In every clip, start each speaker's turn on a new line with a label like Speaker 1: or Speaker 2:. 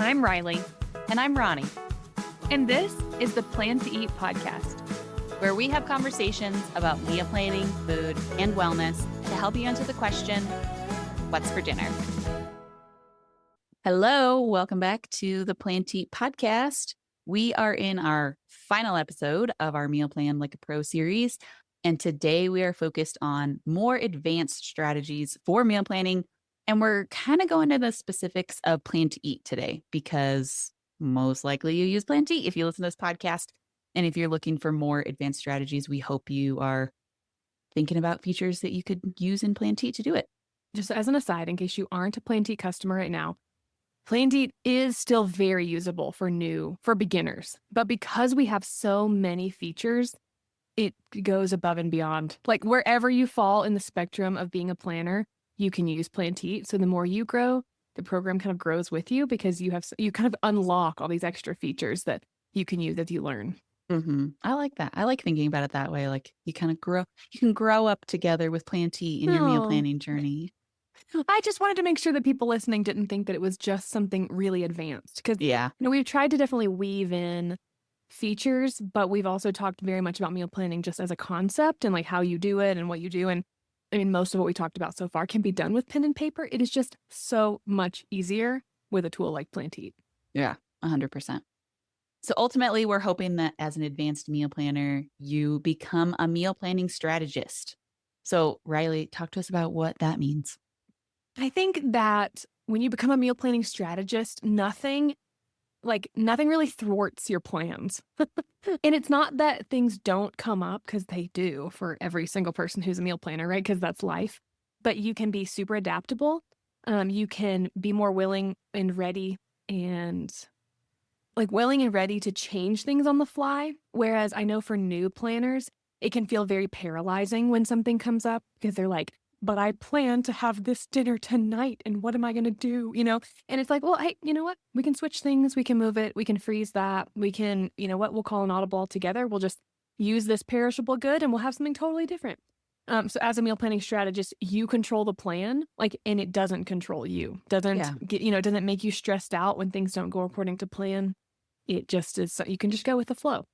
Speaker 1: I'm Riley.
Speaker 2: And I'm Ronnie,
Speaker 1: And this is the Plan to Eat podcast.
Speaker 2: where we have conversations about meal planning, food, and wellness to help you answer the question, what's for dinner? Hello, welcome back to the Plan to Eat podcast. We are in our final episode of our Meal Plan Like a Pro series. And today we are focused on more advanced strategies for meal planning. And we're kind of going into the specifics of Plan to Eat today because most likely you use Plan to Eat if you listen to this podcast. And if you're looking for more advanced strategies, we hope you are thinking about features that you could use in Plan to Eat to do it.
Speaker 1: Just as an aside, in case you aren't a Plan to Eat customer right now, Plan to Eat is still very usable for beginners. But because we have so many features, it goes above and beyond. Like wherever you fall in the spectrum of being a planner, you can use Plan to Eat. So the more you grow, the program kind of grows with you because you kind of unlock all these extra features that you can use as you learn.
Speaker 2: Mm-hmm. I like that. I like thinking about it that way. Like you kind of you can grow up together with Plan to Eat in your meal
Speaker 1: Oh.
Speaker 2: planning journey.
Speaker 1: I just wanted to make sure that people listening didn't think that it was just something really advanced. Because
Speaker 2: Yeah.
Speaker 1: we've tried to definitely weave in features, but we've also talked very much about meal planning just as a concept and like how you do it and what you do. And I mean, most of what we talked about so far can be done with pen and paper. It is just so much easier with a tool like Plan to Eat.
Speaker 2: Yeah, 100%. So ultimately, we're hoping that as an advanced meal planner, you become a meal planning strategist. So Riley, talk to us about what that means.
Speaker 1: I think that when you become a meal planning strategist, nothing really thwarts your plans. And it's not that things don't come up, because they do for every single person who's a meal planner, right? Because that's life. But you can be super adaptable. You can be more willing and ready to change things on the fly. Whereas I know for new planners, it can feel very paralyzing when something comes up because they're like, but I plan to have this dinner tonight and what am I going to do? And it's like, well, hey, you know what? We can switch things. We can move it. We can freeze that. We can, we'll call an audible altogether. We'll just use this perishable good and we'll have something totally different. So as a meal planning strategist, you control the plan, and it doesn't control you. Doesn't make you stressed out when things don't go according to plan. It just is, you can just go with the flow.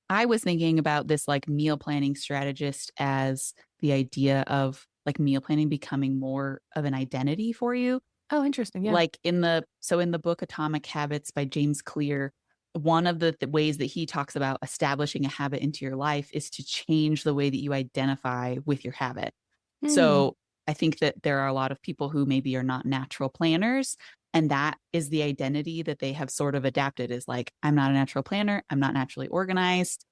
Speaker 2: I was thinking about this like meal planning strategist as the idea of like meal planning becoming more of an identity for you.
Speaker 1: Oh, interesting. Yeah.
Speaker 2: Like in the book Atomic Habits by James Clear, one of the ways that he talks about establishing a habit into your life is to change the way that you identify with your habit. So I think that there are a lot of people who maybe are not natural planners, and that is the identity that they have sort of adapted, is like, I'm not a natural planner. I'm not naturally organized.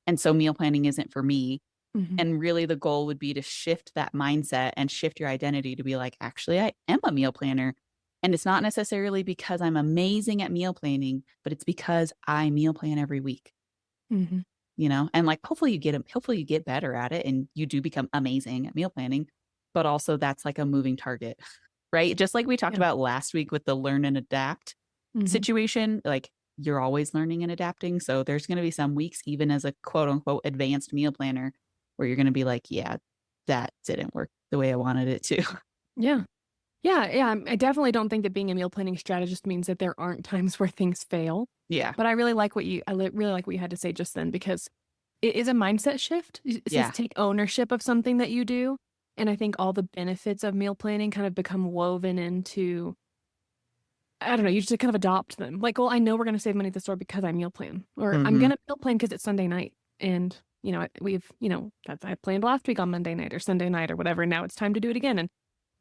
Speaker 2: And so meal planning isn't for me.
Speaker 1: Mm-hmm.
Speaker 2: And really the goal would be to shift that mindset and shift your identity to be like, actually, I am a meal planner. And it's not necessarily because I'm amazing at meal planning, but it's because I meal plan every week.
Speaker 1: Mm-hmm.
Speaker 2: And like, hopefully you get better at it and you do become amazing at meal planning, but also that's like a moving target, right? Just like we talked about last week with the learn and adapt situation, like you're always learning and adapting. So there's going to be some weeks, even as a quote unquote advanced meal planner, where you're going to be like, yeah, that didn't work the way I wanted it to.
Speaker 1: Yeah. Yeah. I definitely don't think that being a meal planning strategist means that there aren't times where things fail.
Speaker 2: Yeah.
Speaker 1: But I really like what you had to say just then, because it is a mindset shift. It says take ownership of something that you do. And I think all the benefits of meal planning kind of become woven into, I don't know, you just kind of adopt them. Like, well, I know we're going to save money at the store because I meal plan, or I'm going to meal plan because it's Sunday night. And, I planned last week on Monday night or Sunday night or whatever. And now it's time to do it again. And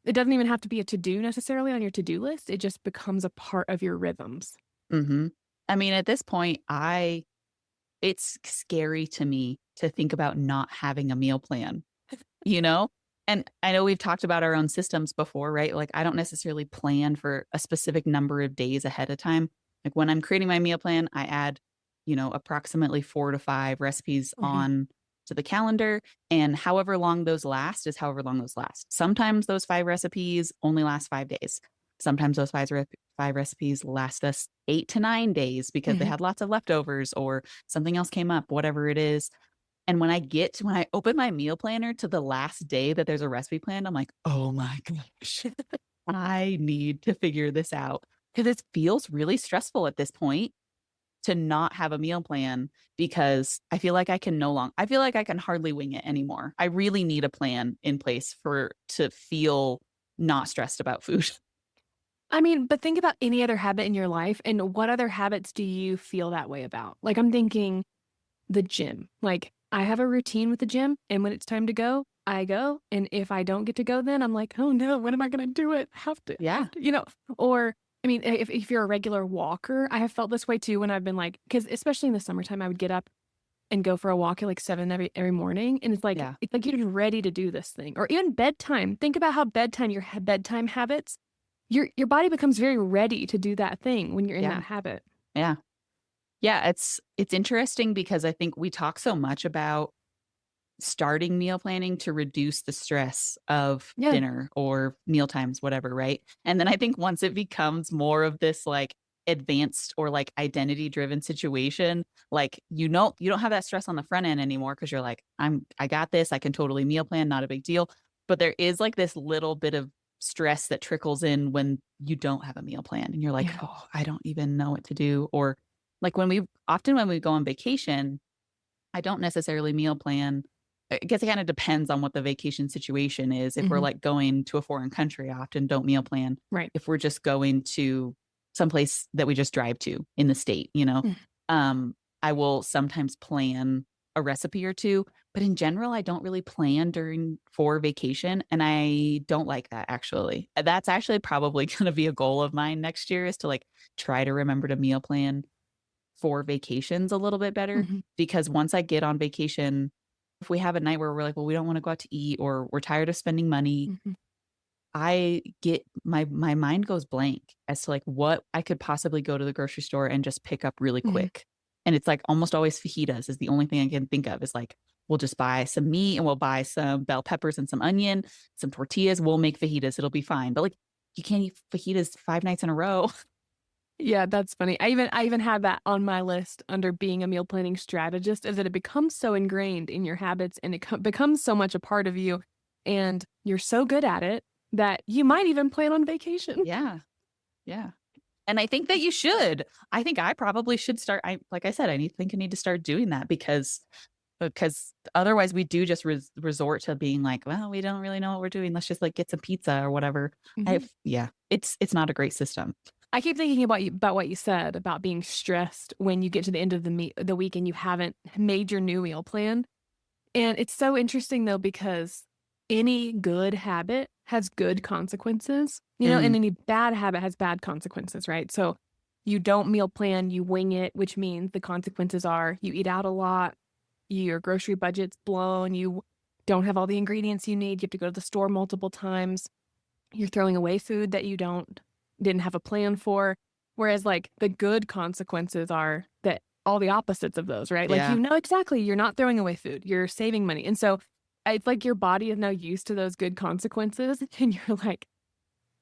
Speaker 1: it doesn't even have to be a to-do necessarily on your to-do list. It just becomes a part of your rhythms.
Speaker 2: Mm-hmm. I mean, at this point, it's scary to me to think about not having a meal plan, And I know we've talked about our own systems before, right? Like I don't necessarily plan for a specific number of days ahead of time. Like when I'm creating my meal plan, I add, approximately 4 to 5 recipes on to the calendar. And however long those last is however long those last. Sometimes those 5 recipes only last 5 days. Sometimes those 5 recipes last us 8 to 9 days because they had lots of leftovers or something else came up, whatever it is. And when I open my meal planner to the last day that there's a recipe planned, I'm like, oh my gosh, I need to figure this out. because it feels really stressful at this point to not have a meal plan because I feel like I feel like I can hardly wing it anymore. I really need a plan in place for to feel not stressed about food.
Speaker 1: I mean, but think about any other habit in your life, and what other habits do you feel that way about? Like, I'm thinking the gym. Like, I have a routine with the gym, and when it's time to go, I go, and if I don't get to go then, I'm like, "Oh, no, when am I gonna do it?
Speaker 2: Yeah.
Speaker 1: Have to," Or, I mean, if you're a regular walker, I have felt this way too when I've been like, because especially in the summertime, I would get up and go for a walk at, like, 7 every morning, and
Speaker 2: Yeah.
Speaker 1: it's like you're just ready to do this thing. Or even bedtime. Think about how bedtime habits, your body becomes very ready to do that thing when you're in
Speaker 2: Yeah.
Speaker 1: that habit.
Speaker 2: Yeah. Yeah, it's interesting because I think we talk so much about starting meal planning to reduce the stress of
Speaker 1: Yeah.
Speaker 2: dinner or meal times, whatever, right? And then I think once it becomes more of this like advanced or like identity driven situation, like you don't have that stress on the front end anymore because you're like, I got this, I can totally meal plan, not a big deal. But there is like this little bit of stress that trickles in when you don't have a meal plan and you're like,
Speaker 1: Yeah.
Speaker 2: oh, I don't even know what to do. Or like when we go on vacation, I don't necessarily meal plan. I guess it kind of depends on what the vacation situation is. If we're
Speaker 1: Mhm.
Speaker 2: like going to a foreign country, I often don't meal plan.
Speaker 1: Right.
Speaker 2: If we're just going to someplace that we just drive to in the state,
Speaker 1: Mm.
Speaker 2: um, I will sometimes plan a recipe or two, but in general, I don't really plan during for vacation, and I don't like that actually. That's actually probably going to be a goal of mine next year is to like try to remember to meal plan for vacations a little bit better
Speaker 1: Mhm.
Speaker 2: because once I get on vacation, if we have a night where we're like, well, we don't want to go out to eat or we're tired of spending money,
Speaker 1: Mhm.
Speaker 2: I get my mind goes blank as to like what I could possibly go to the grocery store and just pick up really
Speaker 1: Mhm.
Speaker 2: quick. And it's like almost always fajitas is the only thing I can think of is like we'll just buy some meat and we'll buy some bell peppers and some onion, some tortillas, we'll make fajitas, it'll be fine. But like you can't eat fajitas 5 nights in a row.
Speaker 1: Yeah, that's funny. I even had that on my list under being a meal planning strategist, is that it becomes so ingrained in your habits, and it becomes so much a part of you, and you're so good at it that you might even plan on vacation.
Speaker 2: Yeah. Yeah. And I think that you should. I think I probably should start I like I said, I need to start doing that because otherwise we do just resort to being like, "Well, we don't really know what we're doing. Let's just, like, get some pizza or whatever."
Speaker 1: Mhm.
Speaker 2: I've yeah, it's not a great system.
Speaker 1: I keep thinking about what you said about being stressed when you get to the end of the week and you haven't made your new meal plan. And it's so interesting though because any good habit has good consequences, and
Speaker 2: Mm,
Speaker 1: any bad habit has bad consequences, right? So you don't meal plan, you wing it, which means the consequences are you eat out a lot, your grocery budget's blown, you don't have all the ingredients you need, you have to go to the store multiple times, you're throwing away food that you didn't have a plan for. Whereas like the good consequences are that all the opposites of those, right? Like
Speaker 2: yeah.
Speaker 1: exactly, you're not throwing away food, you're saving money. And so it's like your body is now used to those good consequences and you're like,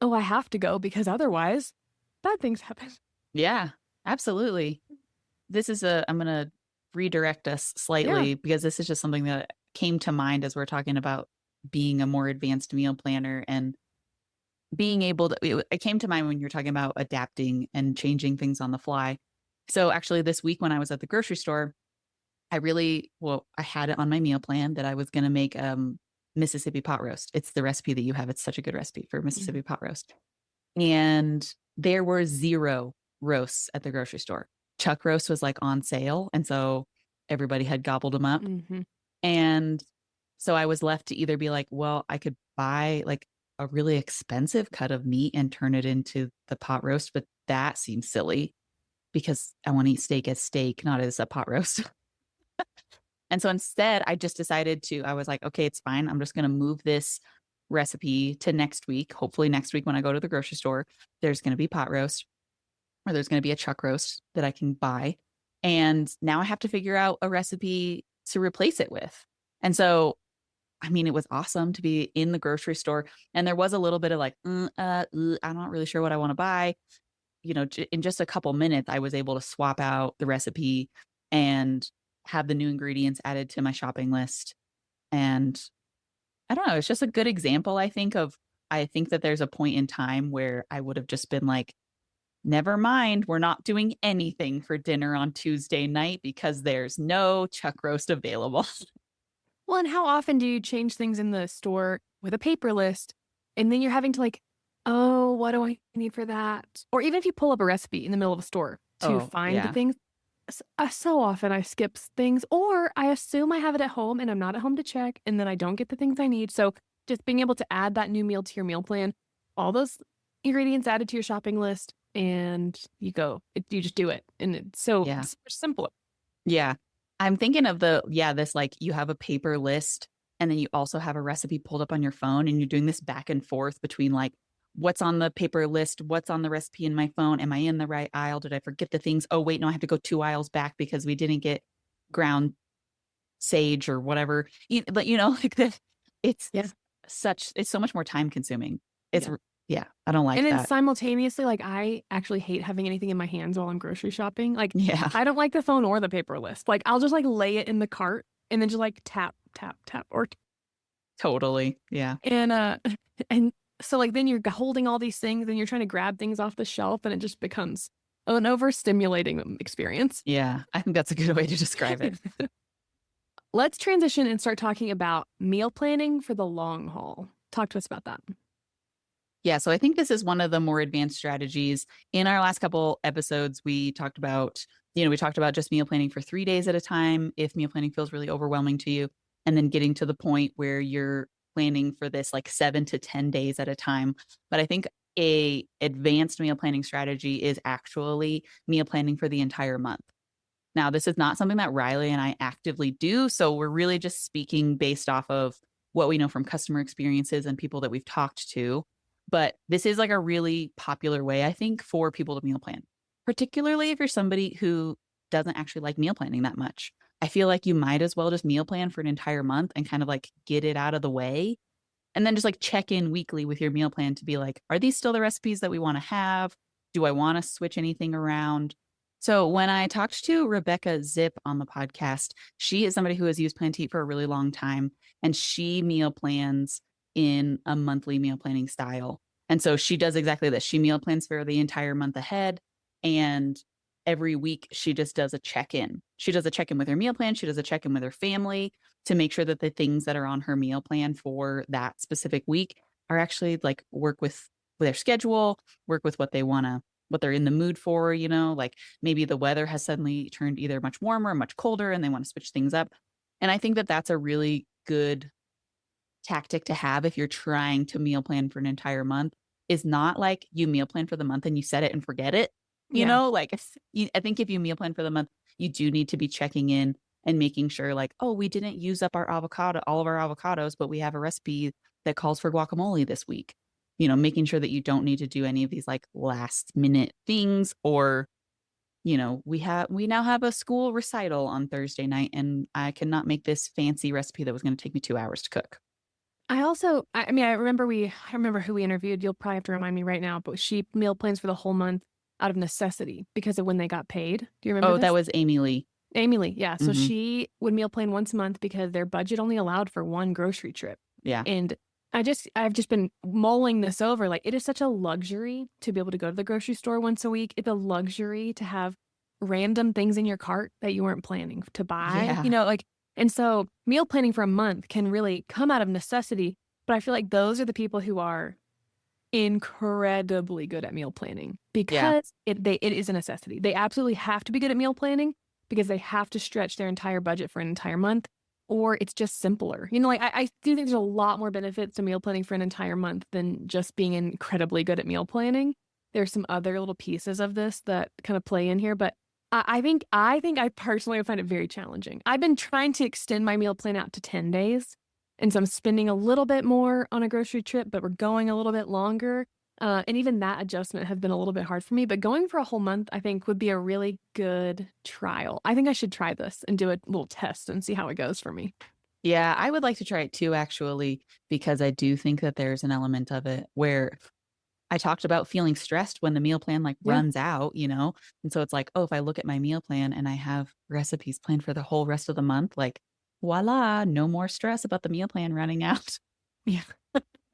Speaker 1: "Oh, I have to go because otherwise bad things happen."
Speaker 2: Yeah, absolutely. I'm gonna redirect us
Speaker 1: Yeah.
Speaker 2: slightly because this is just something that came to mind as we're talking about being a more advanced meal planner and being able to it came to mind when you're talking about adapting and changing things on the fly. So, actually, this week when I was at the grocery store, I had it on my meal plan that I was gonna make, Mississippi pot roast. It's the recipe that you have, it's such a good recipe for
Speaker 1: Mhm.
Speaker 2: Mississippi pot roast. And there were 0 roasts at the grocery store. Chuck roast was, like, on sale, and so everybody had gobbled them up.
Speaker 1: Mhm.
Speaker 2: And so I was left to either be like, well, I could buy like a really expensive cut of meat and turn it into the pot roast, but that seems silly because I want to eat steak as steak, not as a pot roast. And so instead, I just decided I was like, okay, it's fine. I'm just going to move this recipe to next week. Hopefully, next week when I go to the grocery store, there's going to be pot roast or there's going to be a chuck roast that I can buy. And now I have to figure out a recipe to replace it with. And so I mean, it was awesome to be in the grocery store, and there was a little bit of like, I'm not really sure what I wanna buy." In just a couple minutes, I was able to swap out the recipe and have the new ingredients added to my shopping list, and I don't know, it's just a good example, I think that there's a point in time where I would have just been like, never mind, we're not doing anything for dinner on Tuesday night because there's no chuck roast available.
Speaker 1: Well, and how often do you change things in the store with a paper list and then you're having to like, oh, what do I need for that? Or even if you pull up a recipe in the middle of a store to
Speaker 2: Oh,
Speaker 1: find the
Speaker 2: yeah.
Speaker 1: things, so often I skip things or I assume I have it at home and I'm not at home to check and then I don't get the things I need. So just being able to add that new meal to your meal plan, all those ingredients added to your shopping list and you just do it. And
Speaker 2: Yeah.
Speaker 1: it's simple.
Speaker 2: Yeah. I'm thinking of this like you have a paper list and then you also have a recipe pulled up on your phone and you're doing this back and forth between like what's on the paper list, what's on the recipe in my phone, am I in the right aisle? Did I forget the things? Oh, wait, no, I have to go 2 aisles back because we didn't get ground sage or whatever. But like
Speaker 1: Yeah.
Speaker 2: it's so much more time consuming. It's
Speaker 1: Yeah.
Speaker 2: yeah, I don't like
Speaker 1: And then
Speaker 2: that.
Speaker 1: simultaneously, like, I actually hate having anything in my hands while I'm grocery shopping. Like,
Speaker 2: Yeah,
Speaker 1: I don't like the phone or the paper list. Like, I'll just, like, lay it in the cart and then just, like, tap, tap, tap,
Speaker 2: totally. Yeah.
Speaker 1: and, and so, like, then you're holding all these things and you're trying to grab things off the shelf and it just becomes an overstimulating experience.
Speaker 2: Yeah. I think that's a good way to describe it.
Speaker 1: Let's transition and start talking about meal planning for the long haul. Talk to us about that.
Speaker 2: Yeah, so I think this is one of the more advanced strategies. In our last couple episodes, we talked about just meal planning for 3 days at a time if meal planning feels really overwhelming to you, and then getting to the point where you're planning for this like 7 to 10 days at a time. But I think a advanced meal planning strategy is actually meal planning for the entire month. Now, this is not something that Riley and I actively do, so we're really just speaking based off of what we know from customer experiences and people that we've talked to. But this is like a really popular way, I think, for people to meal plan, particularly if you're somebody who doesn't actually like meal planning that much. I feel like you might as well just meal plan for an entire month and kind of like get it out of the way. And then just like check in weekly with your meal plan to be like, are these still the recipes that we want to have? Do I want to switch anything around? So when I talked to Rebecca Zip on the podcast, she is somebody who has used Planteat for a really long time, and she meal plans in a monthly meal planning style. And so she does exactly this. She meal plans for the entire month ahead, and every week she just does a check-in. She does a check-in with her meal plan. She does a check-in with her family to make sure that the things that are on her meal plan for that specific week are actually like work with their schedule, work with what they're in the mood for, like maybe the weather has suddenly turned either much warmer or much colder and they want to switch things up. And I think that that's a really good tactic to have if you're trying to meal plan for an entire month, is not like you meal plan for the month and you set it and forget it.
Speaker 1: Yeah.
Speaker 2: Like I think if you meal plan for the month, you do need to be checking in and making sure like, oh, we didn't use up all of our avocados, but we have a recipe that calls for guacamole this week. Making sure that you don't need to do any of these like last minute things, or we now have a school recital on Thursday night and I cannot make this fancy recipe that was going to take me 2 hours to cook.
Speaker 1: I mean, I remember who we interviewed. You'll probably have to remind me right now, but she meal plans for the whole month out of necessity because of when they got paid. Do you remember
Speaker 2: Oh, that
Speaker 1: this?
Speaker 2: was Amy Lee.
Speaker 1: Amy Lee, yeah. So
Speaker 2: Mhm.
Speaker 1: she would meal plan once a month because their budget only allowed for one grocery trip.
Speaker 2: Yeah.
Speaker 1: And I've just been mulling this over. Like, it is such a luxury to be able to go to the grocery store once a week. It's a luxury to have random things in your cart that you weren't planning to buy,
Speaker 2: Yeah.
Speaker 1: and so meal planning for a month can really come out of necessity. But I feel like those are the people who are incredibly good at meal planning
Speaker 2: Yeah.
Speaker 1: because it is a necessity. They absolutely have to be good at meal planning because they have to stretch their entire budget for an entire month, or it's just simpler. I do think there's a lot more benefits to meal planning for an entire month than just being incredibly good at meal planning. There's some other little pieces of this that kind of play in here, but I think I personally would find it very challenging. I've been trying to extend my meal plan out to 10 days. And so I'm spending a little bit more on a grocery trip, but we're going a little bit longer. And even that adjustment has been a little bit hard for me. But going for a whole month, I think, would be a really good trial. I think I should try this and do a little test and see how it goes for me.
Speaker 2: Yeah, I would like to try it too, actually, because I do think that there's an element of it where I talked about feeling stressed when the meal plan like
Speaker 1: Yeah.
Speaker 2: runs out. And so it's like, oh, if I look at my meal plan and I have recipes planned for the whole rest of the month, like voila, no more stress about the meal plan running out.
Speaker 1: Yeah.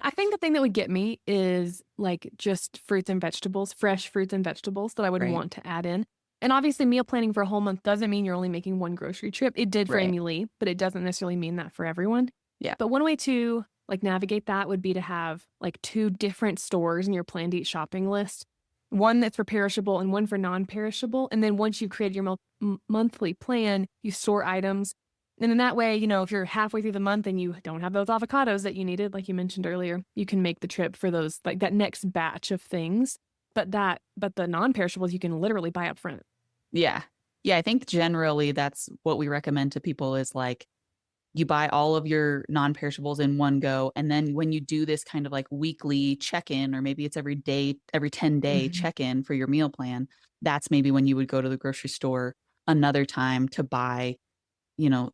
Speaker 1: I think the thing that would get me is like just fruits and vegetables, fresh fruits and vegetables that I would
Speaker 2: Right.
Speaker 1: want to add in. And obviously, meal planning for a whole month doesn't mean you're only making one grocery trip. It did for
Speaker 2: Right.
Speaker 1: Amy Lee, but it doesn't necessarily mean that for everyone.
Speaker 2: Yeah.
Speaker 1: But one way to like navigate that would be to have like two different stores in your planned to eat shopping list, one that's for perishable and one for non-perishable. And then once you've created your monthly plan, you store items. And in that way, if you're halfway through the month and you don't have those avocados that you needed, like you mentioned earlier, you can make the trip for those, like that next batch of things. But the non-perishables you can literally buy up front.
Speaker 2: Yeah. Yeah. I think generally that's what we recommend to people is like you buy all of your non-perishables in one go. And then when you do this kind of like weekly check-in, or maybe it's every day, every 10-day
Speaker 1: Mhm.
Speaker 2: check-in for your meal plan, that's maybe when you would go to the grocery store another time to buy,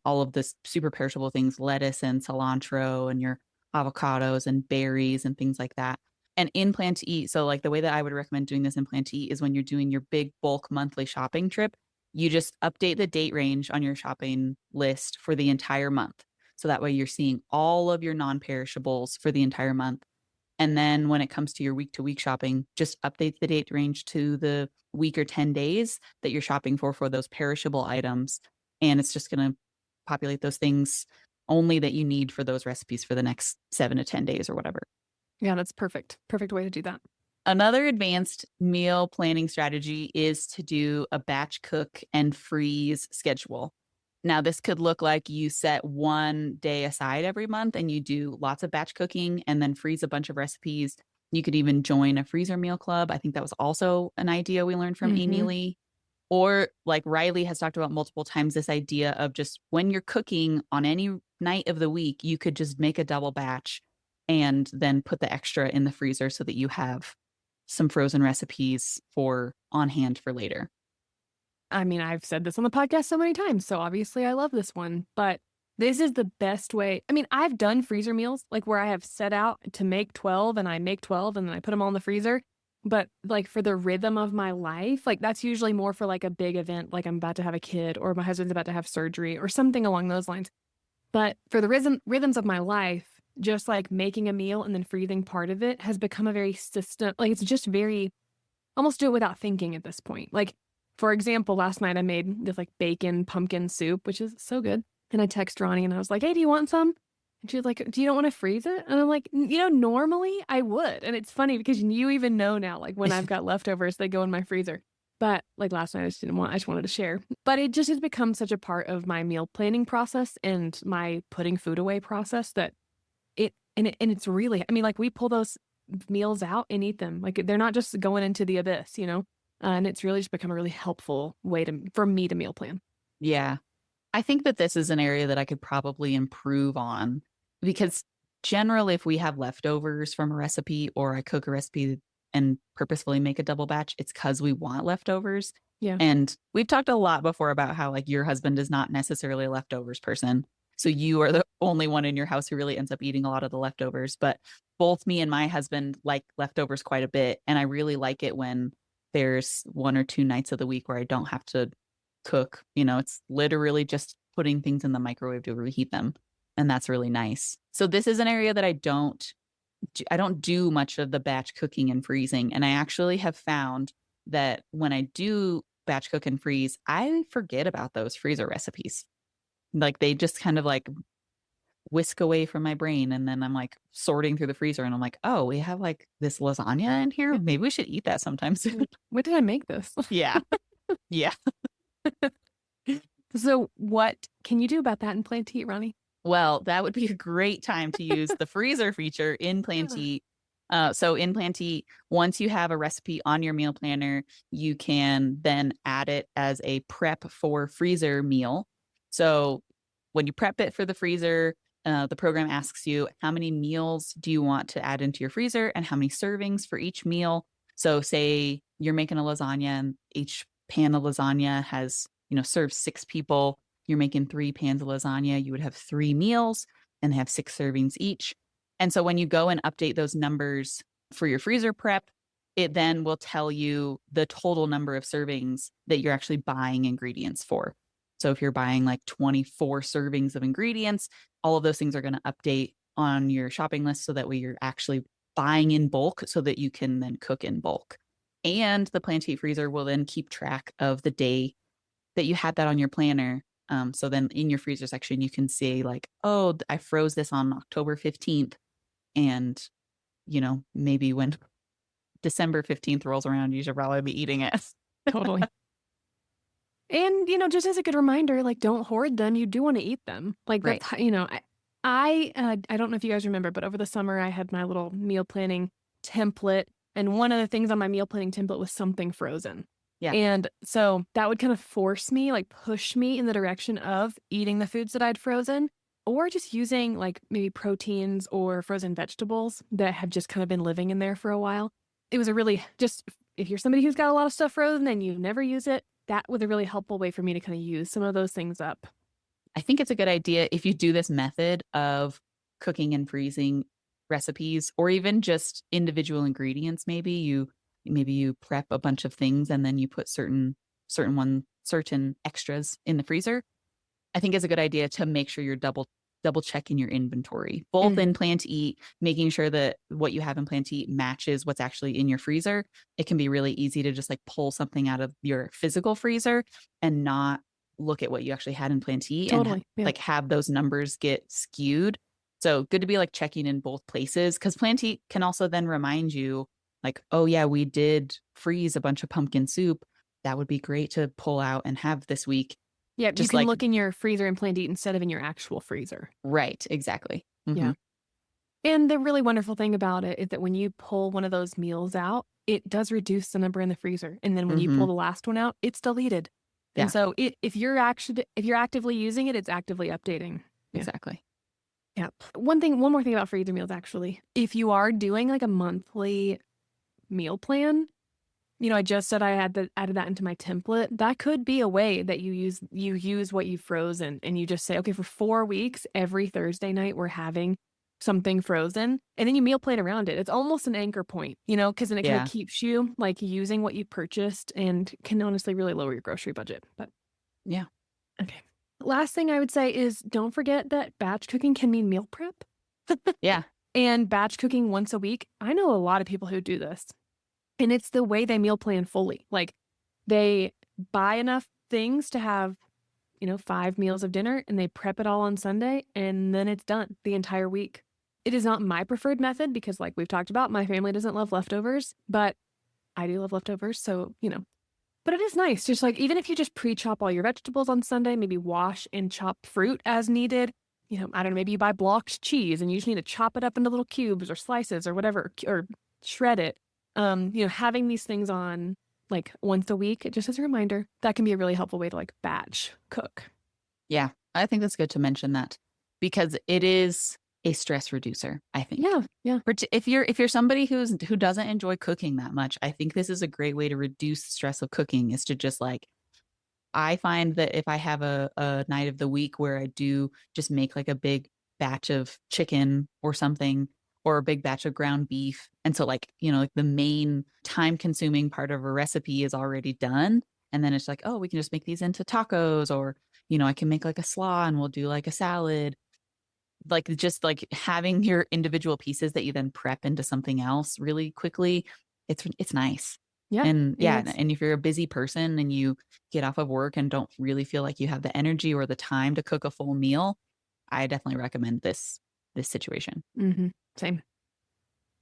Speaker 2: all of this super perishable things, lettuce and cilantro and your avocados and berries and things like that. And in Plan to Eat, so like the way that I would recommend doing this in Plan to Eat is when you're doing your big bulk monthly shopping trip, you just update the date range on your shopping list for the entire month. So that way you're seeing all of your non-perishables for the entire month. And then when it comes to your week to week shopping, just update the date range to the week or 10 days that you're shopping for those perishable items. And it's just going to populate those things only that you need for those recipes for the next 7 to 10 days or whatever.
Speaker 1: Yeah, that's perfect. Perfect way to do that.
Speaker 2: Another advanced meal planning strategy is to do a batch cook and freeze schedule. Now, this could look like you set one day aside every month and you do lots of batch cooking and then freeze a bunch of recipes. You could even join a freezer meal club. I think that was also an idea we learned from Amy
Speaker 1: Mhm.
Speaker 2: Lee. Or like Riley has talked about multiple times, this idea of just when you're cooking on any night of the week, you could just make a double batch and then put the extra in the freezer so that you have some frozen recipes for on hand for later.
Speaker 1: I mean, I've said this on the podcast so many times, so obviously I love this one, but this is the best way. I mean, I've done freezer meals like where I have set out to make 12 and I make 12 and then I put them all in the freezer. But like for the rhythm of my life, like that's usually more for like a big event, like I'm about to have a kid or my husband's about to have surgery or something along those lines. But for the rhythms of my life, just like making a meal and then freezing part of it has become a very system. Like it's just very almost do it without thinking at this point. Like, for example, last night I made this like bacon pumpkin soup, which is so good. And I text Ronnie and I was like, hey, do you want some? And she was like, do you don't want to freeze it? And I'm like, normally I would. And it's funny because you even know now, like when I've got leftovers, they go in my freezer. But like last night, I just wanted to share. But it just has become such a part of my meal planning process and my putting food away process that and it's really, I mean, like we pull those meals out and eat them. Like they're not just going into the abyss. And it's really just become a really helpful way for me to meal plan.
Speaker 2: Yeah. I think that this is an area that I could probably improve on because generally, if we have leftovers from a recipe or I cook a recipe and purposefully make a double batch, it's because we want leftovers.
Speaker 1: Yeah.
Speaker 2: And we've talked a lot before about how like your husband is not necessarily a leftovers person. So you are the only one in your house who really ends up eating a lot of the leftovers. But both me and my husband like leftovers quite a bit. And I really like it when there's 1 or 2 nights of the week where I don't have to cook. It's literally just putting things in the microwave to reheat them. And that's really nice. So this is an area that I don't do much of the batch cooking and freezing. And I actually have found that when I do batch cook and freeze, I forget about those freezer recipes. Like they just kind of like whisk away from my brain. And then I'm like sorting through the freezer and I'm like, oh, we have like this lasagna in here. Maybe we should eat that sometime soon.
Speaker 1: When did I make this?
Speaker 2: Yeah. Yeah.
Speaker 1: So what can you do about that in Plan to Eat, Ronnie?
Speaker 2: Well, that would be a great time to use the freezer feature in Plan to Eat. So in Plan to Eat, once you have a recipe on your meal planner, you can then add it as a prep for freezer meal. So when you prep it for the freezer, the program asks you how many meals do you want to add into your freezer and how many servings for each meal. So say you're making a lasagna and each pan of lasagna has, serves 6 people. You're making 3 pans of lasagna, you would have 3 meals and they have 6 servings each. And so when you go and update those numbers for your freezer prep, it then will tell you the total number of servings that you're actually buying ingredients for. So if you're buying like 24 servings of ingredients, all of those things are going to update on your shopping list so that way you're actually buying in bulk so that you can then cook in bulk. And the Plant to Eat freezer will then keep track of the day that you had that on your planner. So then in your freezer section, you can see like, oh, I froze this on October 15th. And, maybe when December 15th rolls around, you should probably be eating it.
Speaker 1: Totally. And, just as a good reminder, like, don't hoard them. You do want to eat them. Like,
Speaker 2: Right.
Speaker 1: that's, I don't know if you guys remember, but over the summer, I had my little meal planning template. And one of the things on my meal planning template was something frozen.
Speaker 2: Yeah.
Speaker 1: And so that would kind of force me, like, push me in the direction of eating the foods that I'd frozen or just using, like, maybe proteins or frozen vegetables that have just kind of been living in there for a while. It was a really just if you're somebody who's got a lot of stuff frozen and you never use it, that was a really helpful way for me to kind of use some of those things up.
Speaker 2: I think it's a good idea if you do this method of cooking and freezing recipes or even just individual ingredients. Maybe you prep a bunch of things and then you put certain extras in the freezer. I think it's a good idea to make sure you're double checking your inventory, both
Speaker 1: Mhm.
Speaker 2: in Plan to Eat, making sure that what you have in Plan to Eat matches what's actually in your freezer. It can be really easy to just like pull something out of your physical freezer and not look at what you actually had in Plan to Eat and
Speaker 1: Totally. Yeah.
Speaker 2: like have those numbers get skewed. So good to be like checking in both places because Plan to Eat can also then remind you like, oh yeah, we did freeze a bunch of pumpkin soup. That would be great to pull out and have this week.
Speaker 1: Yeah, you
Speaker 2: Just
Speaker 1: can
Speaker 2: like,
Speaker 1: look in your freezer and plan to eat instead of in your actual freezer.
Speaker 2: right, exactly.
Speaker 1: Yeah. And the really wonderful thing about it is that when you pull one of those meals out, it does reduce the number in the freezer. And then when you
Speaker 2: Mm-hmm.
Speaker 1: pull the last one out, it's deleted. And
Speaker 2: Yeah,
Speaker 1: so if you're actively using it, it's actively updating. Yeah.
Speaker 2: exactly.
Speaker 1: Yeah. One more thing about freezer meals actually. If you are doing like a monthly meal plan, I just said I added that into my template. That could be a way that you use what you've frozen and you just say, okay, for 4 weeks, every Thursday night we're having something frozen, and then you meal plan around it. It's almost an anchor point, because then it kind of
Speaker 2: Yeah.
Speaker 1: keeps you like using what you purchased and can honestly really lower your grocery budget. But
Speaker 2: Yeah.
Speaker 1: okay. Last thing I would say is don't forget that batch cooking can mean meal prep.
Speaker 2: Yeah.
Speaker 1: And batch cooking once a week. I know a lot of people who do this. And it's the way they meal plan fully. Like they buy enough things to have, 5 meals of dinner and they prep it all on Sunday and then it's done the entire week. It is not my preferred method because like we've talked about, my family doesn't love leftovers, but I do love leftovers. So, but it is nice. Just like even if you just pre-chop all your vegetables on Sunday, maybe wash and chop fruit as needed. I don't know, maybe you buy blocked cheese and you just need to chop it up into little cubes or slices or whatever, or shred it. Having these things on like once a week, just as a reminder, that can be a really helpful way to like batch cook.
Speaker 2: Yeah. I think that's good to mention that because it is a stress reducer, I think.
Speaker 1: Yeah. Yeah.
Speaker 2: If you're somebody who doesn't enjoy cooking that much, I think this is a great way to reduce stress of cooking is to just like I find that if I have a night of the week where I do just make like a big batch of chicken or something or a big batch of ground beef. And so like, like the main time consuming part of a recipe is already done. And then it's like, oh, we can just make these into tacos or, I can make like a slaw and we'll do like a salad. Like just like having your individual pieces that you then prep into something else really quickly. It's nice.
Speaker 1: Yeah.
Speaker 2: And
Speaker 1: It
Speaker 2: yeah,
Speaker 1: is.
Speaker 2: and if you're a busy person and you get off of work and don't really feel like you have the energy or the time to cook a full meal, I definitely recommend this situation.
Speaker 1: Mm-hmm. Same.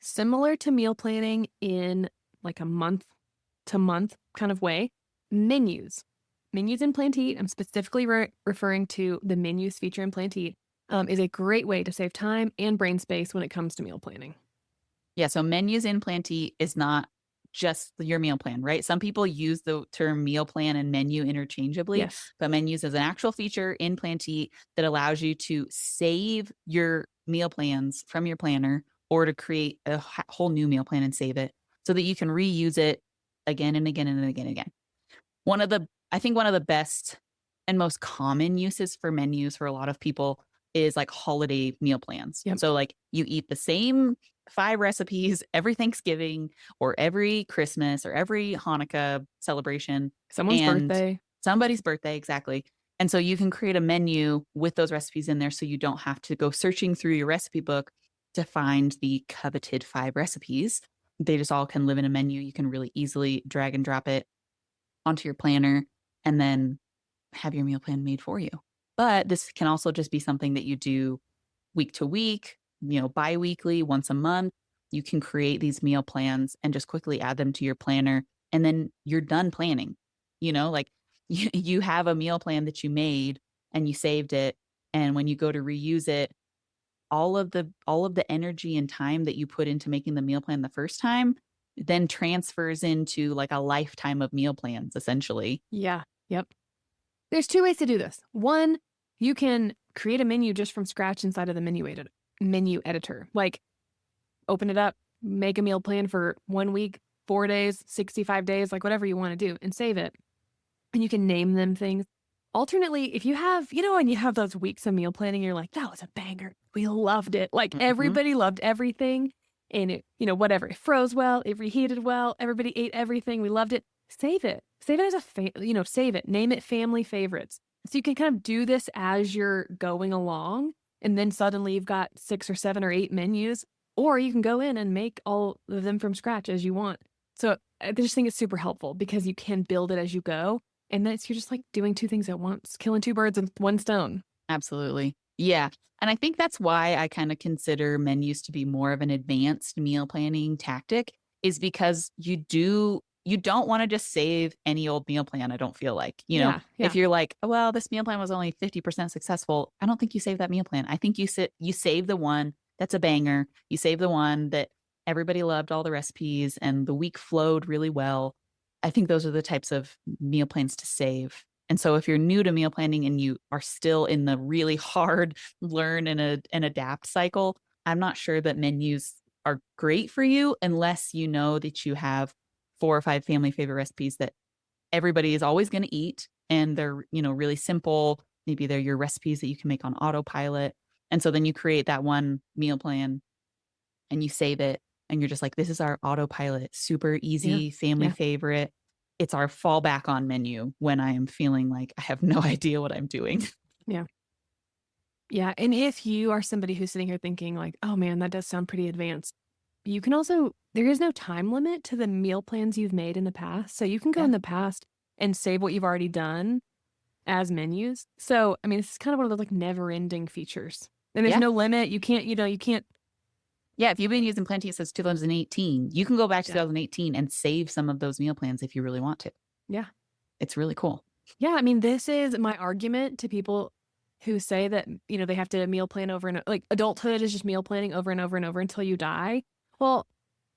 Speaker 1: Similar to meal planning in like a month to month kind of way, menus. Menus in Plan to Eat, I'm specifically referring to the menus feature in Plan to Eat, is a great way to save time and brain space when it comes to meal planning.
Speaker 2: Yeah, so menus in Plan to Eat is not just your meal plan, right? Some people use the term meal plan and menu interchangeably,
Speaker 1: Yes.
Speaker 2: but menus is an actual feature in Plan to Eat that allows you to save your meal plans from your planner or to create a whole new meal plan and save it so that you can reuse it again and again and again and again. I think one of the best and most common uses for menus for a lot of people is like holiday meal plans.
Speaker 1: Yep.
Speaker 2: So like you eat the same 5 recipes every Thanksgiving or every Christmas or every Hanukkah celebration
Speaker 1: Someone's
Speaker 2: and
Speaker 1: birthday.
Speaker 2: somebody's birthday, exactly. And so you can create a menu with those recipes in there so you don't have to go searching through your recipe book to find the coveted 5 recipes. They just all can live in a menu. You can really easily drag and drop it onto your planner and then have your meal plan made for you. But this can also just be something that you do week to week, bi-weekly, once a month. You can create these meal plans and just quickly add them to your planner. And then you're done planning. Like you have a meal plan that you made and you saved it. And when you go to reuse it, all of the energy and time that you put into making the meal plan the first time then transfers into like a lifetime of meal plans, essentially.
Speaker 1: Yeah. Yep. There's 2 ways to do this. One, you can create a menu just from scratch inside of the menu editor. Like, open it up, make a meal plan for 1 week, 4 days, 65 days, like whatever you want to do, and save it. And you can name them things. Alternately, if you have, when you have those weeks of meal planning, you're like, that was a banger. We loved it. Like,
Speaker 2: Mhm.
Speaker 1: everybody loved everything. And it, whatever, it froze well, it reheated well, everybody ate everything. We loved it. Save it. Save it as save it. Name it family favorites. So you can kind of do this as you're going along. And then suddenly you've got 6 or 7 or 8 menus, or you can go in and make all of them from scratch as you want. So I just think it's super helpful because you can build it as you go. And then you're just like doing 2 things at once, killing 2 birds with 1 stone.
Speaker 2: Absolutely. Yeah. And I think that's why I kind of consider menus to be more of an advanced meal planning tactic is because you don't want to just save any old meal plan, I don't feel like.
Speaker 1: Yeah,
Speaker 2: If
Speaker 1: yeah,
Speaker 2: you're like, well, this meal plan was only 50% successful, I don't think you save that meal plan. I think you save the one that's a banger. You save the one that everybody loved all the recipes and the week flowed really well. I think those are the types of meal plans to save. And so if you're new to meal planning and you are still in the really hard learn and adapt cycle, I'm not sure that menus are great for you unless you know that you have 4 or 5 family favorite recipes that everybody is always going to eat and they're, really simple. Maybe they're your recipes that you can make on autopilot. And so then you create that one meal plan and you save it and you're just like, this is our autopilot, super
Speaker 1: yeah,
Speaker 2: easy family
Speaker 1: yeah,
Speaker 2: favorite. It's our fallback on menu when I am feeling like I have no idea what I'm doing.
Speaker 1: yeah. Yeah, and if you are somebody who's sitting here thinking like, "Oh man, that does sound pretty advanced," you can also there is no time limit to the meal plans you've made in the past. So you can go
Speaker 2: Yeah.
Speaker 1: in the past and save what you've already done as menus. So, I mean, it's kind of one of those like never-ending features. And there's
Speaker 2: Yeah.
Speaker 1: no limit. You can't.
Speaker 2: Yeah. If you've been using Plenty since 2018, you can go back to
Speaker 1: Yeah.
Speaker 2: 2018 and save some of those meal plans if you really want to.
Speaker 1: Yeah.
Speaker 2: It's really cool.
Speaker 1: Yeah, I mean, this is my argument to people who say that, they have to meal plan over and like adulthood is just meal planning over and over and over until you die. Well,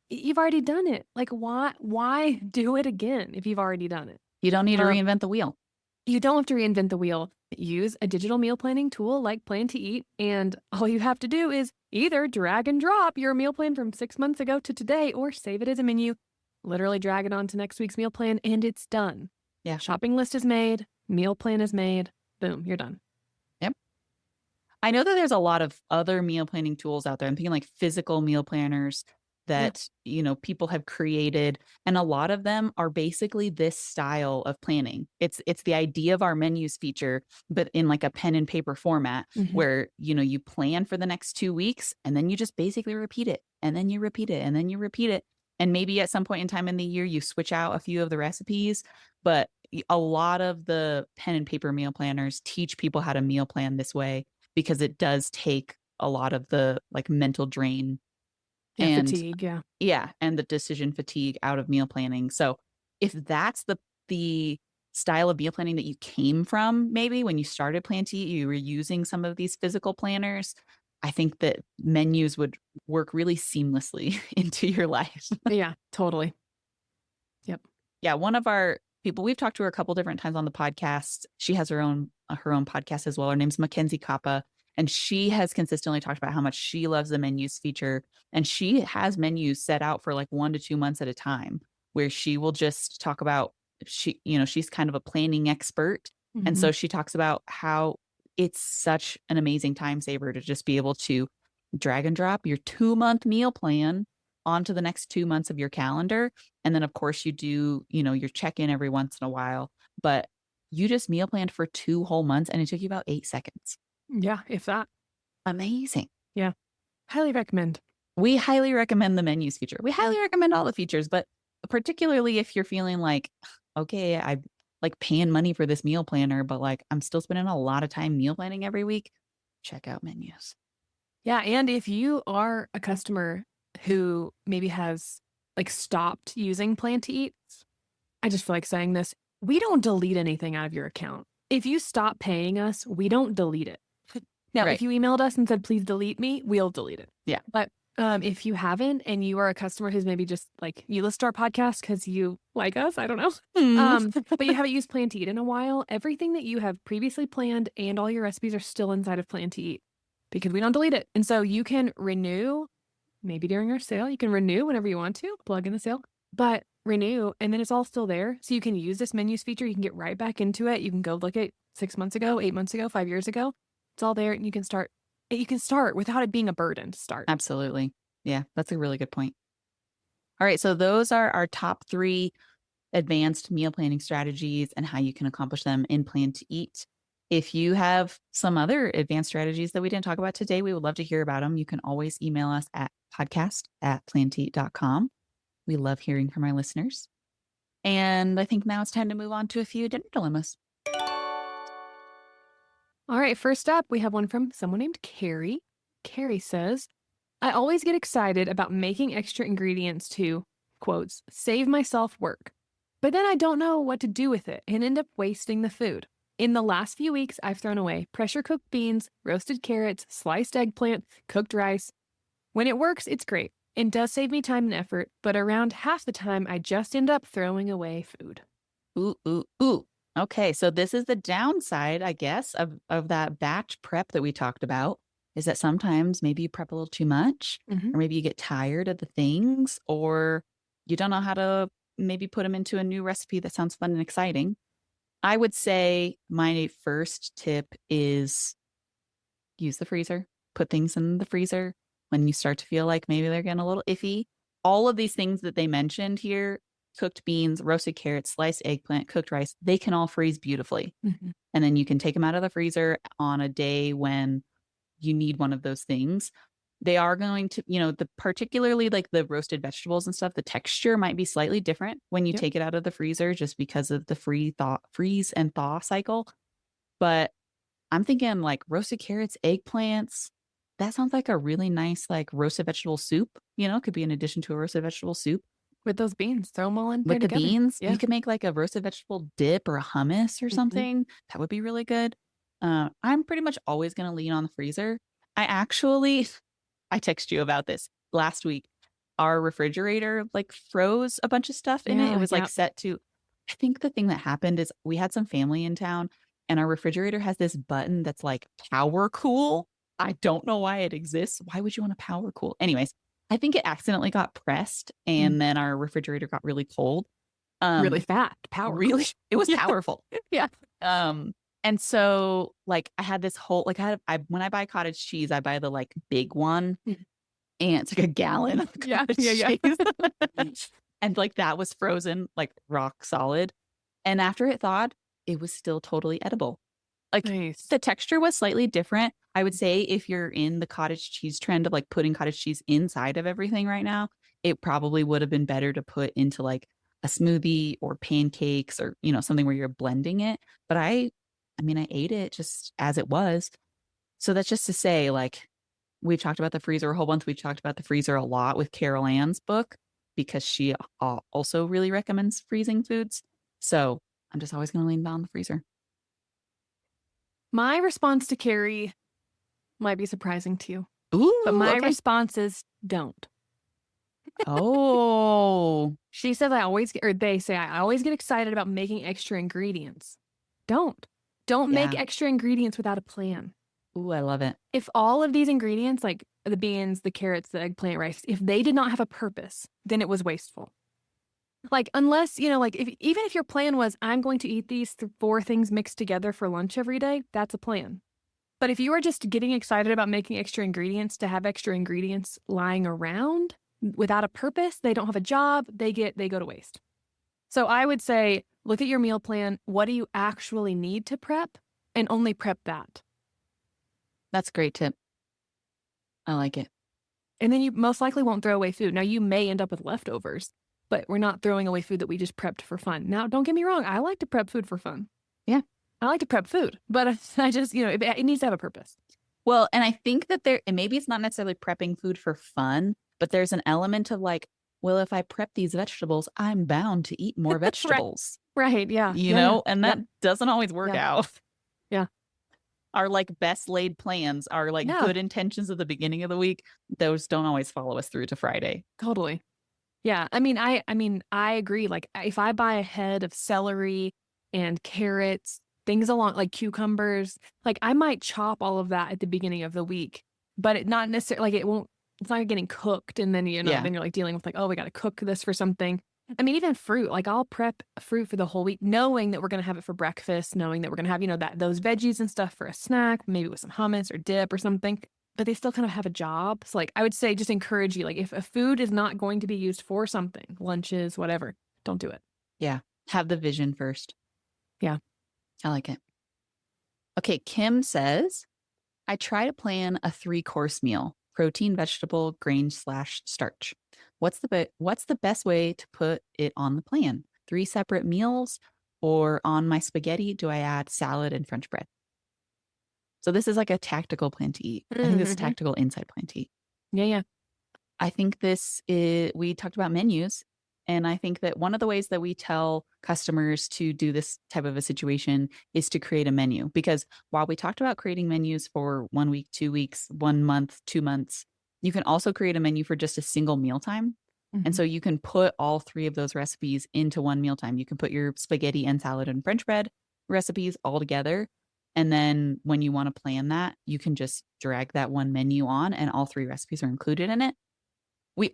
Speaker 1: you've already done it. Like, why do it again if you've already done it?
Speaker 2: You don't need to
Speaker 1: Um,
Speaker 2: reinvent the wheel.
Speaker 1: you don't have to reinvent the wheel. Use a digital meal planning tool like Plan to Eat, and all you have to do is either drag and drop your meal plan from 6 months ago to today, or save it as a menu. Literally drag it onto next week's meal plan, and it's done.
Speaker 2: Yeah.
Speaker 1: Shopping list is made, meal plan is made. Boom, you're done.
Speaker 2: Yep. I know that there's a lot of other meal planning tools out there. I'm thinking like physical meal planners
Speaker 1: Yeah.
Speaker 2: that, people have created. And a lot of them are basically this style of planning. It's the idea of our menus feature, but in like a pen and paper format
Speaker 1: Mhm.
Speaker 2: where, you plan for the next 2 weeks and then you just basically repeat it and then you repeat it and then you repeat it. And maybe at some point in time in the year, you switch out a few of the recipes, but a lot of the pen and paper meal planners teach people how to meal plan this way because it does take a lot of the like mental drain
Speaker 1: Yeah,
Speaker 2: and
Speaker 1: fatigue, yeah.
Speaker 2: yeah, and the decision fatigue out of meal planning. So if that's the style of meal planning that you came from, maybe when you started Plan to Eat, you were using some of these physical planners, I think that menus would work really seamlessly into your life.
Speaker 1: Yeah, totally. Yep.
Speaker 2: Yeah, one of our people we've talked to her a couple different times on the podcast. She has her own podcast as well. Her name's Mackenzie Kappa, and she has consistently talked about how much she loves the menus feature. And she has menus set out for like 1 to 2 months at a time, where she will just talk about she's kind of a planning expert, and
Speaker 1: Mhm.
Speaker 2: so she talks about how it's such an amazing time saver to just be able to drag and drop your 2-month meal plan onto the next 2 months of your calendar. And then, of course, you do, your check in every once in a while. But You just meal planned for 2 whole months and it took you about 8 seconds.
Speaker 1: Yeah, if that.
Speaker 2: Amazing.
Speaker 1: Yeah. Highly recommend.
Speaker 2: We highly recommend the menus feature. We highly recommend all the features, but particularly if you're feeling like, okay, I like paying money for this meal planner, but like I'm still spending a lot of time meal planning every week, check out menus.
Speaker 1: Yeah, and if you are a customer who maybe has like stopped using Plan to Eat, I just feel like saying this, we don't delete anything out of your account. If you stop paying us, we don't delete it. Now,
Speaker 2: Right.
Speaker 1: if you emailed us and said, please delete me, we'll delete it.
Speaker 2: Yeah.
Speaker 1: But if you haven't and you are a customer who's maybe just like you listen to our podcast because you like us, I don't know. But you haven't used Plan to Eat in a while, everything that you have previously planned and all your recipes are still inside of Plan to Eat because we don't delete it. And so you can renew maybe during our sale. You can renew whenever you want to, plug in the sale, but renew and then it's all still there. So you can use this menus feature. You can get right back into it. You can go look at 6 months ago, 8 months ago, 5 years ago. It's all there and you can start. You can start without it being a burden to start.
Speaker 2: Absolutely. Yeah, that's a really good point. All right. So those are our top 3 advanced meal planning strategies and how you can accomplish them in Plan to Eat. If you have some other advanced strategies that we didn't talk about today, we would love to hear about them. You can always email us at podcast@plantoeat.com. We love hearing from our listeners. And I think now it's time to move on to a few dinner dilemmas.
Speaker 1: All right, first up, we have one from someone named Carrie. Carrie says, I always get excited about making extra ingredients to, quotes, save myself work. But then I don't know what to do with it and end up wasting the food. In the last few weeks, I've thrown away pressure cooked beans, roasted carrots, sliced eggplant, cooked rice. When it works, it's great and does save me time and effort, but around half the time, I just end up throwing away food.
Speaker 2: Ooh, ooh, ooh. Okay, so this is the downside, I guess, of that batch prep that we talked about, is that sometimes maybe you prep a little too much,
Speaker 1: Mm-hmm.
Speaker 2: or maybe you get tired of the things, or you don't know how to maybe put them into a new recipe that sounds fun and exciting. I would say my first tip is use the freezer, put things in the freezer when you start to feel like maybe they're getting a little iffy. All of these things that they mentioned here, cooked beans, roasted carrots, sliced eggplant, cooked rice, they can all freeze beautifully.
Speaker 1: Mm-hmm.
Speaker 2: And then you can take them out of the freezer on a day when you need one of those things. They are going to, particularly like the roasted vegetables and stuff, the texture might be slightly different when you
Speaker 1: Yep.
Speaker 2: take it out of the freezer just because of the freeze and thaw cycle. But I'm thinking like roasted carrots, eggplants. That sounds like a really nice like roasted vegetable soup. Could be in addition to a roasted vegetable soup.
Speaker 1: With those beans, throw them all in there
Speaker 2: With the
Speaker 1: together.
Speaker 2: beans,
Speaker 1: Yeah.
Speaker 2: you could make like a roasted vegetable dip or a hummus or
Speaker 1: Mm-hmm.
Speaker 2: something. That would be really good. I'm pretty much always going to lean on the freezer. I text you about this last week. Our refrigerator like froze a bunch of stuff in it. It was like set to, I think the thing that happened is we had some family in town and our refrigerator has this button that's like power cool. I don't know why it exists. Why would you want to power cool? Anyways, I think it accidentally got pressed and then our refrigerator got really cold.
Speaker 1: Really fat, power.
Speaker 2: Really, it was
Speaker 1: Yeah.
Speaker 2: powerful.
Speaker 1: Yeah.
Speaker 2: And so like I had this whole like when I buy cottage cheese, I buy the like big one, and it's like a gallon of cottage cheese. And like that was frozen like rock solid. And after it thawed, it was still totally edible. Like
Speaker 1: Nice.
Speaker 2: the texture was slightly different. I would say if you're in the cottage cheese trend of like putting cottage cheese inside of everything right now, it probably would have been better to put into like a smoothie or pancakes or, something where you're blending it. But I ate it just as it was. So that's just to say, like, we've talked about the freezer a whole bunch. We've talked about the freezer a lot with Carol Ann's book because she also really recommends freezing foods. So I'm just always going to lean on the freezer.
Speaker 1: My response to Carrie might be surprising to you.
Speaker 2: Ooh,
Speaker 1: but my
Speaker 2: okay.
Speaker 1: response is don't.
Speaker 2: Oh.
Speaker 1: She says they say I always get excited about making extra ingredients. Don't make extra ingredients without a plan.
Speaker 2: Ooh, I love it. If
Speaker 1: all of these ingredients, like the beans, the carrots, the eggplant, rice, if they did not have a purpose, then it was wasteful. Like, unless, even if your plan was, I'm going to eat these 4 things mixed together for lunch every day, that's a plan. But if you are just getting excited about making extra ingredients to have extra ingredients lying around without a purpose, they don't have a job, they go to waste. So I would say, look at your meal plan. What do you actually need to prep? And only prep that.
Speaker 2: That's a great tip. I like it.
Speaker 1: And then you most likely won't throw away food. Now, you may end up with leftovers, but we're not throwing away food that we just prepped for fun. Now, don't get me wrong. I like to prep food for fun.
Speaker 2: Yeah.
Speaker 1: I like to prep food, but I just, it needs to have a purpose.
Speaker 2: Well, and I think that and maybe it's not necessarily prepping food for fun, but there's an element of like, well, if I prep these vegetables, I'm bound to eat more
Speaker 1: Right.
Speaker 2: vegetables,
Speaker 1: Right. Yeah. Yeah.
Speaker 2: and
Speaker 1: Yeah.
Speaker 2: that doesn't always work
Speaker 1: Yeah.
Speaker 2: out.
Speaker 1: Yeah.
Speaker 2: Our like best laid plans, our like
Speaker 1: Yeah.
Speaker 2: good intentions at the beginning of the week, those don't always follow us through to Friday.
Speaker 1: Totally. Yeah. I agree. Like if I buy a head of celery and carrots, things along like cucumbers, like I might chop all of that at the beginning of the week, but it not necessarily like it won't, it's not getting cooked. And then,
Speaker 2: Yeah.
Speaker 1: then you're like dealing with like, oh, we got to cook this for something. I mean, even fruit, like I'll prep fruit for the whole week, knowing that we're going to have it for breakfast, knowing that we're going to have, those veggies and stuff for a snack, maybe with some hummus or dip or something. But they still kind of have a job. So like I would say just encourage you, like if a food is not going to be used for something, lunches, whatever, don't do it.
Speaker 2: Yeah. Have the vision first.
Speaker 1: Yeah.
Speaker 2: I like it. Okay. Kim says, I try to plan a 3-course meal, protein, vegetable, grain/starch. What's the best way to put it on the plan? 3 separate meals, or on my spaghetti, do I add salad and French bread? So this is like a tactical plan to eat. I think this is a
Speaker 1: Mm-hmm.
Speaker 2: tactical inside plan to eat.
Speaker 1: Yeah. Yeah.
Speaker 2: I think we talked about menus. And I think that one of the ways that we tell customers to do this type of a situation is to create a menu. Because while we talked about creating menus for 1 week, 2 weeks, 1 month, 2 months, you can also create a menu for just a single mealtime. And
Speaker 1: Mm-hmm.
Speaker 2: so you can put all 3 of those recipes into one mealtime. You can put your spaghetti and salad and French bread recipes all together. And then when you want to plan that, you can just drag that one menu on and all 3 recipes are included in it.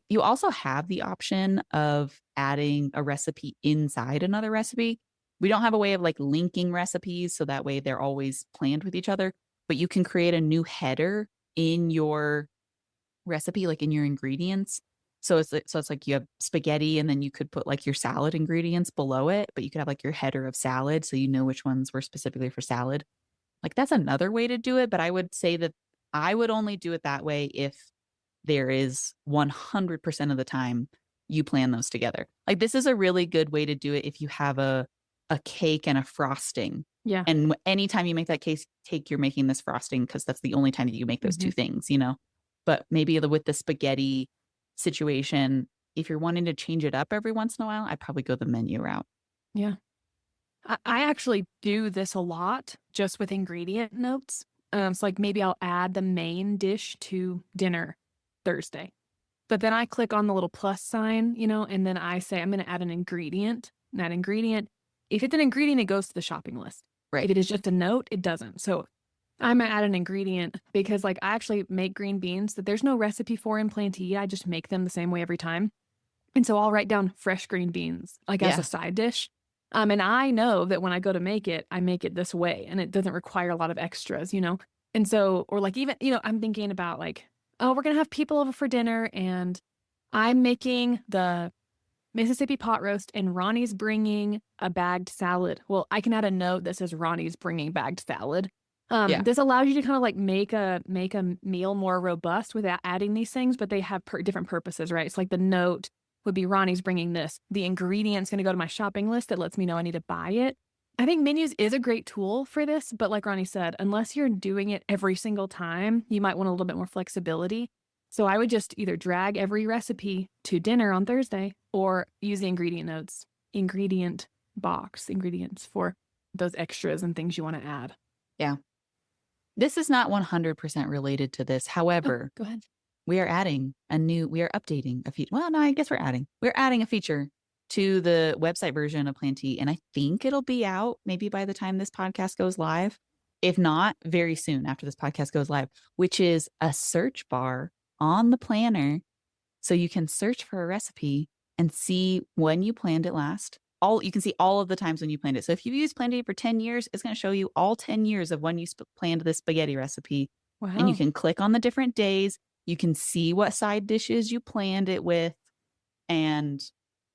Speaker 2: You also have the option of adding a recipe inside another recipe. We don't have a way of like linking recipes so that way they're always planned with each other, but you can create a new header in your recipe, like in your ingredients. So it's like you have spaghetti and then you could put like your salad ingredients below it, but you could have like your header of salad so you know which ones were specifically for salad. Like that's another way to do it, but I would say that I would only do it that way if there is 100% of the time you plan those together. Like this is a really good way to do it if you have a cake and a frosting.
Speaker 1: Yeah.
Speaker 2: And anytime you make that cake, you're making this frosting because that's the only time that you make those
Speaker 1: Mm-hmm.
Speaker 2: 2 things, But maybe with the spaghetti situation, if you're wanting to change it up every once in a while, I'd probably go the menu route.
Speaker 1: Yeah. I actually do this a lot just with ingredient notes. So like maybe I'll add the main dish to dinner Thursday. But then I click on the little plus sign, and then I say I'm going to add an ingredient. And that ingredient, if it's an ingredient, it goes to the shopping list.
Speaker 2: Right.
Speaker 1: If it is just a note, it doesn't. So I'm going to add an ingredient because like I actually make green beans that there's no recipe for in Plantee. I just make them the same way every time. And so I'll write down fresh green beans like as
Speaker 2: Yeah.
Speaker 1: a side dish. And I know that when I go to make it, I make it this way and it doesn't require a lot of extras, And so, or like even, I'm thinking about like, oh, we're going to have people over for dinner and I'm making the Mississippi pot roast and Ronnie's bringing a bagged salad. Well, I can add a note that says Ronnie's bringing bagged salad.
Speaker 2: Yeah.
Speaker 1: This allows you to kind of like make a meal more robust without adding these things, but they have different purposes, right? It's like the note would be Ronnie's bringing this. The ingredient's going to go to my shopping list that lets me know I need to buy it. I think menus is a great tool for this, but like Ronnie said, unless you're doing it every single time, you might want a little bit more flexibility. So I would just either drag every recipe to dinner on Thursday or use the ingredient notes, ingredient box, ingredients for those extras and things you want to add.
Speaker 2: Yeah. This is not 100% related to this. However,
Speaker 1: Go ahead.
Speaker 2: we are updating a feature. Well, no, I guess we're adding a feature to the website version of Plantee. And I think it'll be out maybe by the time this podcast goes live. If not, very soon after this podcast goes live, which is a search bar on the planner. So you can search for a recipe and see when you planned it last. You can see all of the times when you planned it. So if you've used Plantee for 10 years, it's going to show you all 10 years of when you planned this spaghetti recipe.
Speaker 1: Wow.
Speaker 2: And you can click on the different days. You can see what side dishes you planned it with. And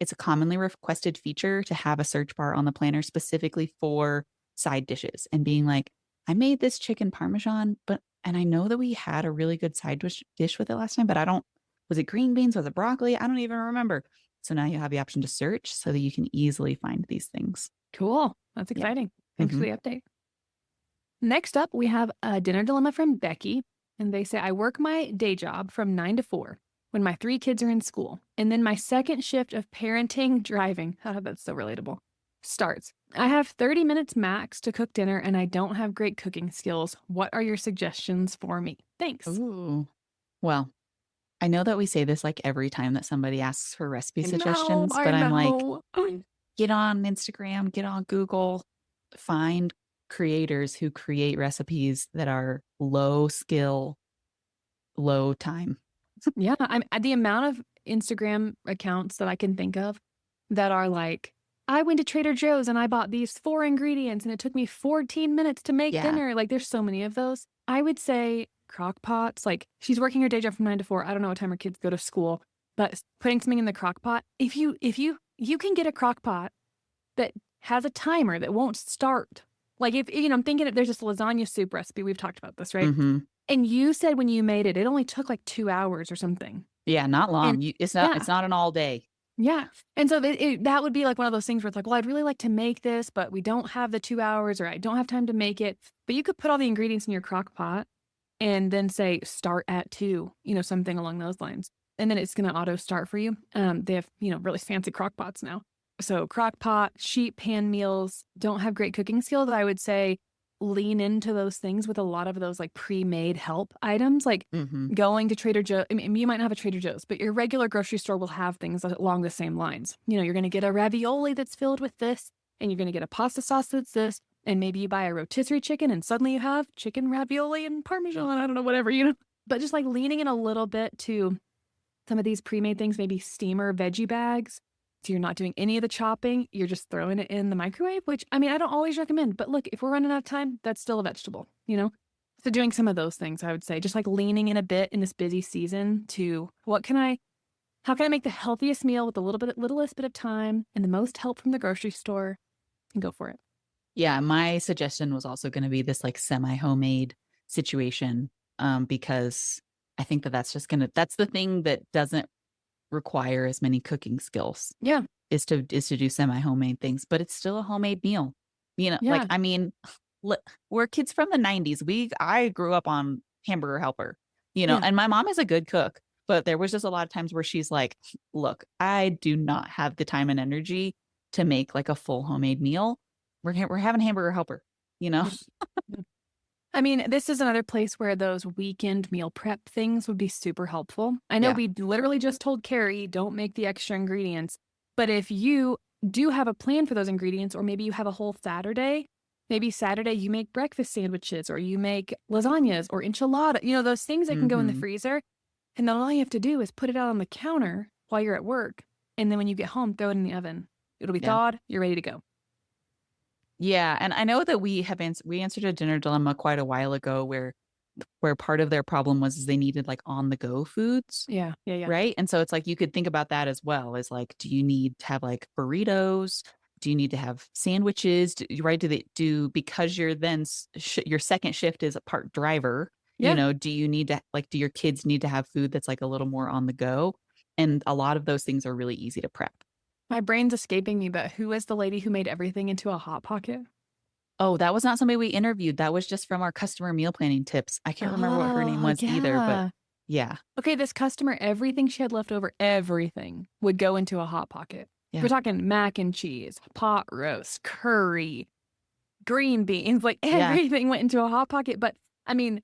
Speaker 2: it's a commonly requested feature to have a search bar on the planner specifically for side dishes and being like, I made this chicken parmesan, and I know that we had a really good dish with it last time, but I don't, was it green beans? Was it broccoli? I don't even remember. So now you have the option to search so that you can easily find these things.
Speaker 1: Cool. That's
Speaker 2: Yeah.
Speaker 1: exciting. Thanks for
Speaker 2: Hmm.
Speaker 1: the update. Next up, we have a dinner dilemma from Becky. And they say, I work my day job from 9 to 4 when my 3 kids are in school. And then my second shift of parenting, driving, that's so relatable, starts. I have 30 minutes max to cook dinner and I don't have great cooking skills. What are your suggestions for me? Thanks.
Speaker 2: Ooh. Well, I know that we say this like every time that somebody asks for recipe
Speaker 1: I know,
Speaker 2: suggestions,
Speaker 1: I
Speaker 2: but I'm like,
Speaker 1: know.
Speaker 2: get on Instagram, get on Google, find creators who create recipes that are low skill, low time.
Speaker 1: Yeah, I'm the amount of Instagram accounts that I can think of that are like, I went to Trader Joe's and I bought these 4 ingredients and it took me 14 minutes to make
Speaker 2: Yeah.
Speaker 1: dinner. Like, there's so many of those. I would say crock pots. Like, she's working her day job from 9 to 4. I don't know what time her kids go to school, but putting something in the crock pot. If you can get a crock pot that has a timer that won't start. Like, if I'm thinking if there's this lasagna soup recipe, we've talked about this, right?
Speaker 2: Hmm.
Speaker 1: And you said when you made it, it only took like 2 hours or something.
Speaker 2: Yeah. Not
Speaker 1: And
Speaker 2: long. It's not,
Speaker 1: yeah,
Speaker 2: it's not an all day.
Speaker 1: yeah. And so that would be like one of those things where it's like, well, I'd really like to make this, but we don't have the 2 hours or I don't have time to make it. But you could put all the ingredients in your crock pot and then say start at 2, something along those lines. And then it's going to auto start for you. They have, really fancy crock pots now. So crock pot, sheet pan meals, don't have great cooking skills. I would say lean into those things with a lot of those like pre-made help items, like
Speaker 2: Hmm.
Speaker 1: going to Trader Joe. I mean, you might not have a Trader Joe's, but your regular grocery store will have things along the same lines. You're going to get a ravioli that's filled with this, and you're going to get a pasta sauce that's this, and maybe you buy a rotisserie chicken, and suddenly you have chicken ravioli and Parmesan. I don't know, whatever. But just like leaning in a little bit to some of these pre-made things, maybe steamer veggie bags. So you're not doing any of the chopping. You're just throwing it in the microwave, which, I mean, I don't always recommend. But look, if we're running out of time, that's still a vegetable. So doing some of those things, I would say, just like leaning in a bit in this busy season to how can I make the healthiest meal with the littlest bit of time and the most help from the grocery store, and go for it.
Speaker 2: Yeah. My suggestion was also going to be this like semi homemade situation, because I think that that's the thing that doesn't require as many cooking skills
Speaker 1: Yeah.
Speaker 2: is to do semi homemade things, but it's still a homemade meal. Like,
Speaker 1: Yeah.
Speaker 2: I mean, we're kids from the 90s. I grew up on Hamburger Helper,
Speaker 1: Yeah.
Speaker 2: and my mom is a good cook, but there was just a lot of times where she's like, look, I do not have the time and energy to make like a full homemade meal. We're having Hamburger Helper, you know?
Speaker 1: Yeah. I mean, this is another place where those weekend meal prep things would be super helpful. I know
Speaker 2: Yeah.
Speaker 1: we literally just told Carrie, don't make the extra ingredients. But if you do have a plan for those ingredients, or maybe you have a whole Saturday, maybe Saturday you make breakfast sandwiches or you make lasagnas or enchilada, those things that can go in the
Speaker 2: Hmm.
Speaker 1: freezer. And then all you have to do is put it out on the counter while you're at work. And then when you get home, throw it in the oven. It'll be
Speaker 2: Yeah.
Speaker 1: thawed. You're ready to go.
Speaker 2: Yeah, and I know that we answered a dinner dilemma quite a while ago where part of their problem was is they needed like on the go foods,
Speaker 1: Yeah. Yeah. Yeah.
Speaker 2: right? And so it's like you could think about that as well as like, do you need to have like burritos? Do you need to have sandwiches? Right? Because you're then your second shift is a part driver,
Speaker 1: Yeah.
Speaker 2: do you need to like, do your kids need to have food that's like a little more on the go? And a lot of those things are really easy to prep.
Speaker 1: My brain's escaping me, but who is the lady who made everything into a Hot Pocket?
Speaker 2: Oh, that was not somebody we interviewed. That was just from our customer meal planning tips. I can't remember what her name
Speaker 1: Oh,
Speaker 2: was either, but
Speaker 1: yeah.
Speaker 2: yeah.
Speaker 1: Okay, this customer, everything she had left over, everything would go into a Hot Pocket.
Speaker 2: Yeah.
Speaker 1: We're talking mac and cheese, pot roast, curry, green beans, like
Speaker 2: Yeah.
Speaker 1: everything went into a Hot Pocket. But I mean,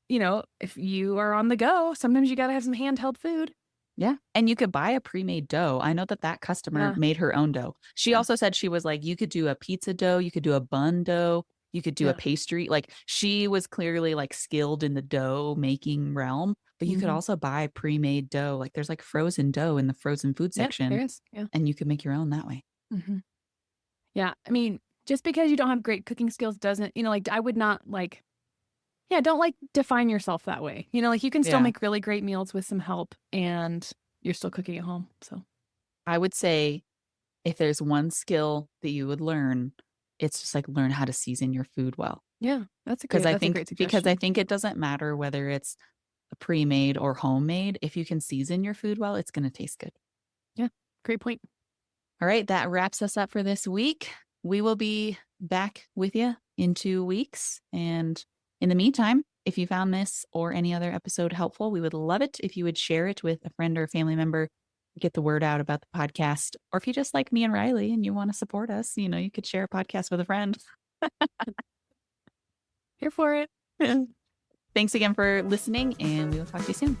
Speaker 1: if you are on the go, sometimes you got to have some handheld food.
Speaker 2: Yeah. And you could buy a pre-made dough. I know that customer
Speaker 1: Yeah.
Speaker 2: made her own dough. She
Speaker 1: Yeah.
Speaker 2: also said she was like, you could do a pizza dough, you could do a bun dough, you could do a
Speaker 1: Yeah.
Speaker 2: pastry. Like she was clearly like skilled in the dough making realm, but you could
Speaker 1: Mhm.
Speaker 2: also buy pre-made dough. Like there's like frozen dough in the frozen food
Speaker 1: Yeah, there
Speaker 2: section,
Speaker 1: is. Yeah.
Speaker 2: and you could make your own that way.
Speaker 1: Mhm. Yeah. I mean, just because you don't have great cooking skills doesn't, like, I would not like, yeah, don't like define yourself that way. Like you can still
Speaker 2: Yeah.
Speaker 1: make really great meals with some help and you're still cooking at home. So
Speaker 2: I would say if there's one skill that you would learn, it's just like learn how to season your food well.
Speaker 1: Yeah, that's a great
Speaker 2: Because I
Speaker 1: suggestion.
Speaker 2: think it doesn't matter whether it's pre-made or homemade. If you can season your food well, it's going to taste good.
Speaker 1: Yeah, great point.
Speaker 2: All right, that wraps us up for this week. We will be back with you in 2 weeks. And in the meantime, if you found this or any other episode helpful, we would love it if you would share it with a friend or a family member, get the word out about the podcast. Or if you just like me and Riley and you want to support us, you could share a podcast with a friend.
Speaker 1: Here for it.
Speaker 2: Thanks again for listening, and we will talk to you soon.